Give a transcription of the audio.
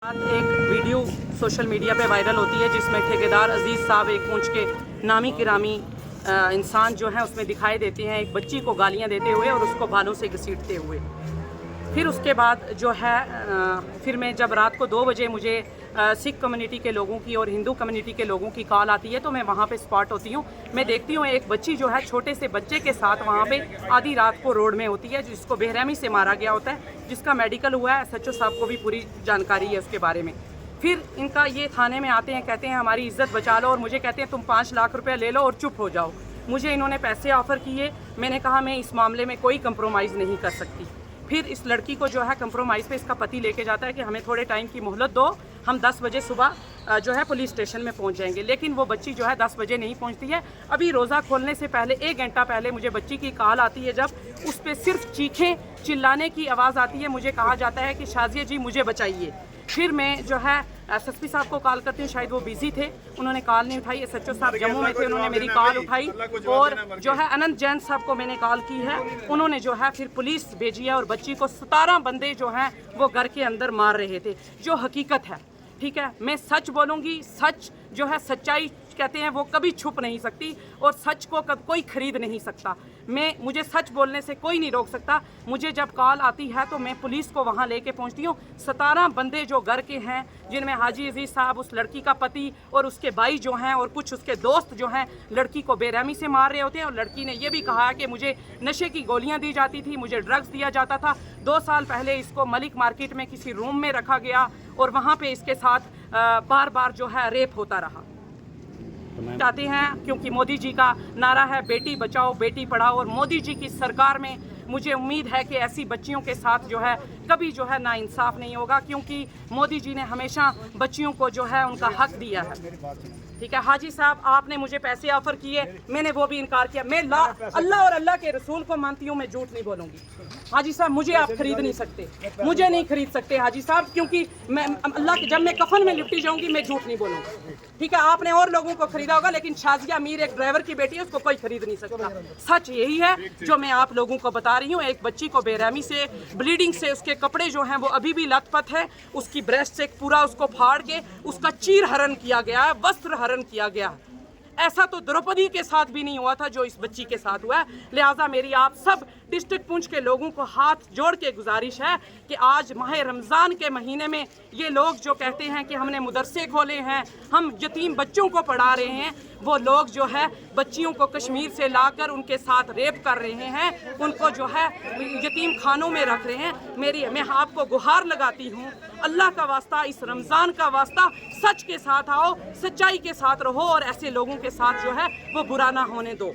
एक video social media पे viral होती है जिसमें ठेकेदार अजीज़ साहब एक पूंछ के नामी गिरामी इंसान जो है उसमें दिखाई देते हैं एक बच्ची को गालियां देते हुए और उसको बालों से घसीटते हुए। फिर उसके बाद जो है फिर मैं जब रात को 2 बजे मुझे सिख कम्युनिटी के लोगों की और हिंदू कम्युनिटी के लोगों की कॉल आती है तो मैं वहाँ पे स्पॉट होती हूँ। मैं देखती हूँ एक बच्ची जो है छोटे से बच्चे के साथ वहाँ पे आधी रात को रोड में होती है जिसको बेरहमी से मारा गया होता है, जिसका मेडिकल हुआ है। SHO साहब को भी पूरी जानकारी है उसके बारे में। फिर इनका ये थाने में आते हैं, कहते हैं हमारी इज्जत बचा लो और मुझे कहते हैं तुम 5 लाख रुपये ले लो और चुप हो जाओ। मुझे इन्होंने पैसे ऑफ़र किए, मैंने कहा मैं इस मामले में कोई कंप्रोमाइज़ नहीं कर सकती। फिर इस लड़की को जो है कंप्रोमाइज़ पे इसका पति लेके जाता है कि हमें थोड़े टाइम की मोहलत दो, हम 10 बजे सुबह जो है पुलिस स्टेशन में पहुंच जाएंगे। लेकिन वो बच्ची जो है 10 बजे नहीं पहुंचती है। अभी रोज़ा खोलने से पहले 1 घंटा पहले मुझे बच्ची की कॉल आती है, जब उस पर सिर्फ चीखें चिल्लाने की आवाज़ आती है। मुझे कहा जाता है कि शाजिया जी मुझे बचाइए। फिर मैं जो है SSP साहब को कॉल करती हूँ, शायद वो बिजी थे, उन्होंने कॉल नहीं उठाई। SHO साहब जम्मू में थे, उन्होंने मेरी कॉल उठाई। और जो है अनंत जैन साहब को मैंने कॉल की है, उन्होंने जो है फिर पुलिस भेजी है और बच्ची को 17 बंदे जो हैं वो घर के अंदर मार रहे थे। जो हकीकत है, ठीक है, मैं सच बोलूँगी। सच जो है, सच्चाई कहते हैं वो कभी छुप नहीं सकती और सच को कब कोई खरीद नहीं सकता। मुझे सच बोलने से कोई नहीं रोक सकता। मुझे जब कॉल आती है तो मैं पुलिस को वहाँ लेके पहुँचती हूँ। 17 बंदे जो घर के हैं, जिनमें हाजी अजीज़ साहब, उस लड़की का पति और उसके भाई जो हैं और कुछ उसके दोस्त जो हैं, लड़की को बेरहमी से मार रहे होते हैं। और लड़की ने यह भी कहा है कि मुझे नशे की गोलियाँ दी जाती थी, मुझे ड्रग्स दिया जाता था। 2 साल पहले इसको मलिक मार्केट में किसी रूम में रखा गया और वहाँ पे इसके साथ बार बार जो है रेप होता रहा। चाहते हैं क्योंकि मोदी जी का नारा है बेटी बचाओ बेटी पढ़ाओ, और मोदी जी की सरकार में मुझे उम्मीद है कि ऐसी बच्चियों के साथ जो है कभी जो है नाइंसाफ नहीं होगा, क्योंकि मोदी जी ने हमेशा बच्चियों को जो है उनका हक दिया है। ठीक है हाजी साहब, आपने मुझे पैसे ऑफर किए, मैंने वो भी इनकार किया। मैं अल्लाह और अल्लाह के रसूल को मानती हूँ, मैं झूठ नहीं बोलूँगी। हाजी साहब मुझे आप खरीद नहीं सकते, मुझे नहीं खरीद सकते हाजी साहब, क्योंकि मैं अल्लाह के जब मैं कफन में लिपटी जाऊँगी मैं झूठ नहीं बोलूँगी। ठीक है, आपने और लोगों को खरीदा होगा, लेकिन शाजिया मीर एक ड्राइवर की बेटी है, उसको कोई खरीद नहीं सकता। सच यही है जो मैं आप लोगों को बता रही हूँ। एक बच्ची को बेरहमी से, ब्लीडिंग से, उसके कपड़े जो हैं वो अभी भी लथपथ है, उसकी ब्रेस्ट से पूरा उसको फाड़ के उसका चीर हरण किया गया है, वस्त्र हरण किया गया है। ऐसा तो द्रौपदी के साथ भी नहीं हुआ था जो इस बच्ची के साथ हुआ है। लिहाजा मेरी आप सब डिस्ट्रिक्ट पुंछ के लोगों को हाथ जोड़ के गुजारिश है कि आज माह रमज़ान के महीने में ये लोग जो कहते हैं कि हमने मदरसे खोले हैं, हम यतीम बच्चों को पढ़ा रहे हैं, वो लोग जो है बच्चियों को कश्मीर से लाकर उनके साथ रेप कर रहे हैं, उनको जो है यतीम खानों में रख रहे हैं। मैं आपको गुहार लगाती हूँ, अल्लाह का वास्ता, इस रमज़ान का वास्ता, सच के साथ आओ, सच्चाई के साथ रहो और ऐसे लोगों के साथ जो है वो बुरा ना होने दो।